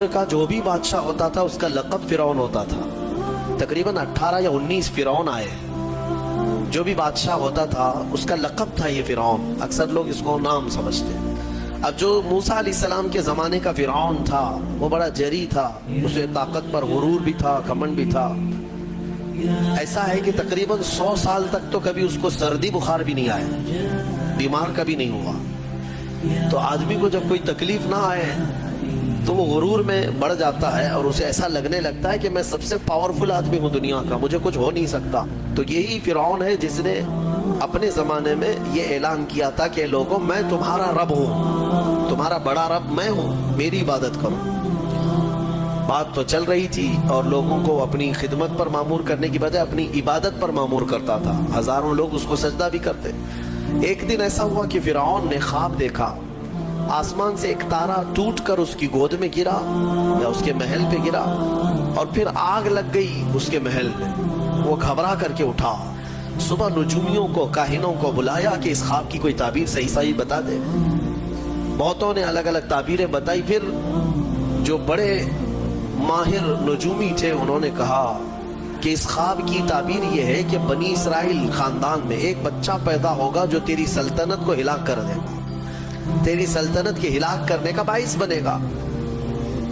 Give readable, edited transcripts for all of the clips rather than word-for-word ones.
کا جو بھی بادشاہ ہوتا تھا اس کا لقب فرعون ہوتا تھا. تقریباً 18 یا 19 فرعون آئے. جو بھی بادشاہ ہوتا تھا اس کا لقب تھا یہ فرعون. اکثر لوگ اس کو نام سمجھتے. اب جو موسیٰ علیہ السلام کے زمانے کا فرعون تھا وہ بڑا جری تھا. اسے طاقت پر غرور بھی تھا، گھمنڈ بھی تھا. ایسا ہے کہ تقریباً 100 سال تک تو کبھی اس کو سردی بخار بھی نہیں آیا، بیمار کبھی نہیں ہوا. تو آدمی کو جب کوئی تکلیف نہ آئے تو وہ غرور میں بڑھ جاتا ہے اور اسے ایسا لگنے لگتا ہے کہ میں سب سے پاورفل آدمی ہوں دنیا کا، مجھے کچھ ہو نہیں سکتا. تو یہی فرعون ہے جس نے اپنے زمانے میں یہ اعلان کیا تھا کہ لوگوں میں تمہارا رب ہوں، تمہارا بڑا رب میں ہوں، میری عبادت کرو. بات تو چل رہی تھی اور لوگوں کو اپنی خدمت پر معمور کرنے کی بجائے اپنی عبادت پر معمور کرتا تھا. ہزاروں لوگ اس کو سجدہ بھی کرتے. ایک دن ایسا ہوا کہ فرعون نے خواب دیکھا، آسمان سے ایک تارا ٹوٹ کر اس کی گود میں گرا یا اس کے محل پہ گرا اور پھر آگ لگ گئی اس کے محل میں. وہ گھبرا کر کے اٹھا. صبح نجومیوں کو، کاہنوں کو بلایا کہ اس خواب کی کوئی تعبیر صحیح بتا دے. بہتوں نے الگ الگ تعبیریں بتائی. پھر جو بڑے ماہر نجومی تھے انہوں نے کہا کہ اس خواب کی تعبیر یہ ہے کہ بنی اسرائیل خاندان میں ایک بچہ پیدا ہوگا جو تیری سلطنت کو ہلاک کر دے گا، تیری سلطنت کے ہلاک کرنے کا باعث بنے گا.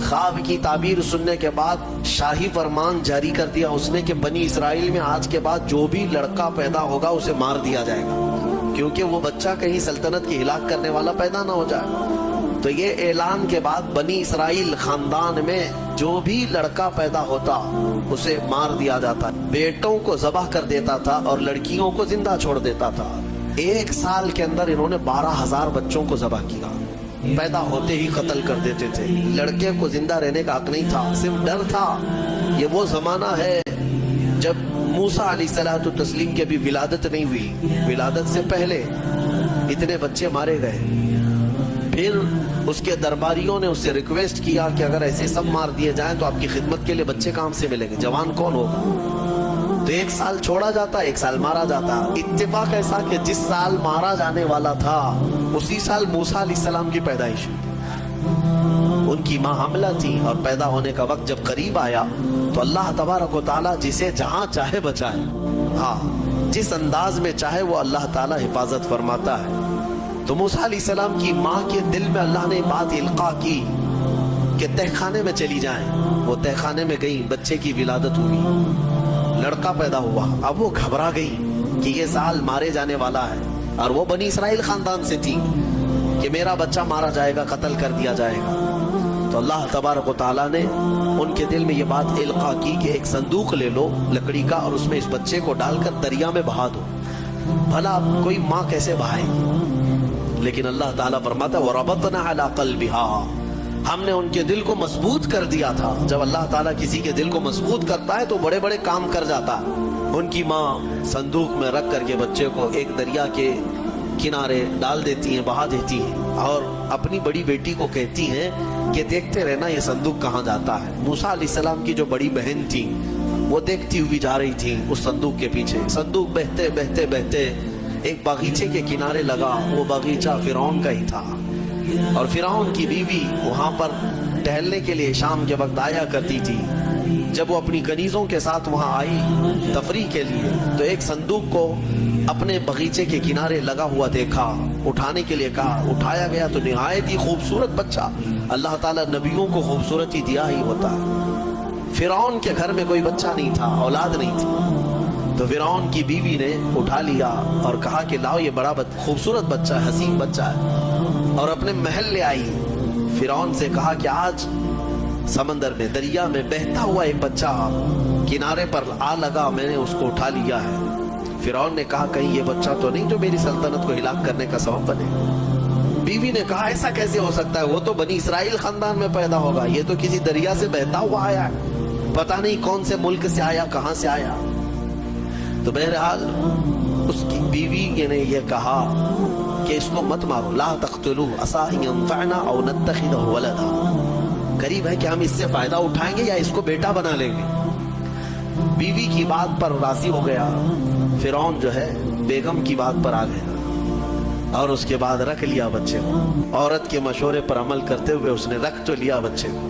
خواب کی تعبیر سننے کے بعد شاہی فرمان جاری کر دیا اس نے کہ بنی اسرائیل میں آج کے بعد جو بھی لڑکا پیدا ہوگا اسے مار دیا جائے گا، کیونکہ وہ بچہ کہیں سلطنت کی ہلاک کرنے والا پیدا نہ ہو جائے. تو یہ اعلان کے بعد بنی اسرائیل خاندان میں جو بھی لڑکا پیدا ہوتا اسے مار دیا جاتا. بیٹوں کو ذبح کر دیتا تھا اور لڑکیوں کو زندہ چھوڑ دیتا تھا. 1 سال کے اندر انہوں نے 12,000 بچوں کو ذبح کیا. پیدا ہوتے ہی قتل کر دیتے تھے. لڑکے کو زندہ رہنے کا حق نہیں تھا، صرف ڈر تھا. یہ وہ زمانہ ہے جب موسیٰ علیہ السلام کی ابھی ولادت نہیں ہوئی. ولادت سے پہلے اتنے بچے مارے گئے. پھر اس کے درباریوں نے اس سے ریکویسٹ کیا کہ اگر ایسے سب مار دیے جائیں تو آپ کی خدمت کے لیے بچے کہاں سے ملیں گے، جوان کون ہوگا. تو 1 سال چھوڑا جاتا، 1 سال مارا جاتا. اتفاق ایسا کہ جس سال مارا جانے والا تھا اسی سال موسیٰ علیہ السلام کی پیدائش. ان کی ماں حاملہ تھی اور پیدا ہونے کا وقت جب قریب آیا تو اللہ تبارک و تعالیٰ جسے جہاں چاہے بچائے. ہاں، جس انداز میں چاہے وہ اللہ تعالیٰ حفاظت فرماتا ہے. تو موسیٰ علیہ السلام کی ماں کے دل میں اللہ نے بات القاء کی کہ تہ خانے میں چلی جائیں. وہ تہ خانے میں گئی، بچے کی ولادت ہوئی، لڑکا پیدا ہوا. اب وہ گھبرا گئی کہ یہ سال مارے جانے والا ہے اور وہ بنی اسرائیل خاندان سے تھی کہ میرا بچہ مارا جائے گا، قتل کر دیا جائے گا. تو اللہ تبارک و تعالیٰ نے ان کے دل میں یہ بات القاء کی کہ ایک صندوق لے لو لکڑی کا اور اس میں اس بچے کو ڈال کر دریا میں بہا دو. بھلا کوئی ماں کیسے بہائے گی؟ لیکن اللہ تعالیٰ فرماتا ہے وَرَبَطْنَا عَلَىٰ قَلْبِهَا، ہم نے ان کے دل کو مضبوط کر دیا تھا. جب اللہ تعالیٰ کسی کے دل کو مضبوط کرتا ہے تو بڑے بڑے کام کر جاتا ہے. ان کی ماں صندوق میں رکھ کر کے بچے کو ایک دریا کے کنارے ڈال دیتی ہیں، بہا دیتی ہیں اور اپنی بڑی بیٹی کو کہتی ہیں کہ دیکھتے رہنا یہ صندوق کہاں جاتا ہے. موسیٰ علیہ السلام کی جو بڑی بہن تھی وہ دیکھتی ہوئی جا رہی تھی اس صندوق کے پیچھے. صندوق بہتے بہتے بہتے ایک باغیچے کے کنارے لگا. وہ باغیچہ فرعون کا ہی تھا اور فرعون کی بیوی وہاں پر ٹہلنے کے لیے شام کے وقت آیا کرتی تھی. جب وہ اپنی کنیزوں کے ساتھ وہاں آئی تفریح کے لیے تو ایک صندوق کو اپنے باغیچے کے کنارے لگا ہوا دیکھا. اٹھانے کے لیے کہا، اٹھایا گیا تو نہایت ہی خوبصورت بچہ. اللہ تعالیٰ نبیوں کو خوبصورتی دیا ہی ہوتا ہے. فرعون کے گھر میں کوئی بچہ نہیں تھا، اولاد نہیں تھی. تو فرعون کی بیوی نے اٹھا لیا اور کہا کہ لاؤ یہ بڑا خوبصورت بچہ ہے، حسین بچہ ہے، اور اپنے محل لے آئی. فرعون سے کہا کہ آج سمندر میں، دریا میں بہتا ہوا ایک بچہ کنارے پر آ لگا، میں نے اس کو اٹھا لیا ہے. فرعون نے کہا کہیں یہ بچہ تو نہیں جو میری سلطنت کو ہلاک کرنے کا سبب بنے. بیوی نے کہا ایسا کیسے ہو سکتا ہے، وہ تو بنی اسرائیل خاندان میں پیدا ہوگا، یہ تو کسی دریا سے بہتا ہوا آیا ہے، پتہ نہیں کون سے ملک سے آیا، کہاں سے آیا. تو بہرحال اس کی بیوی نے یہ کہا کہ اس کو مت مارو، لا تقتلوه عسى ان ينفعنا او نتخذه ولدا، قریب ہے کہ ہم اس سے فائدہ اٹھائیں گے یا اس کو بیٹا بنا لیں گے. بیوی کی بات پر راضی ہو گیا. فرعون جو ہے بیگم کی بات پر آ گیا اور اس کے بعد رکھ لیا بچے کو. عورت کے مشورے پر عمل کرتے ہوئے اس نے رکھ تو لیا بچے کو.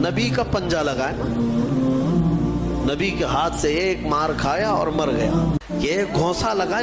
نبی کا پنجا لگا ہے نا, نبی کے ہاتھ سے ایک مار کھایا اور مر گیا. یہ ایک گھونسا لگا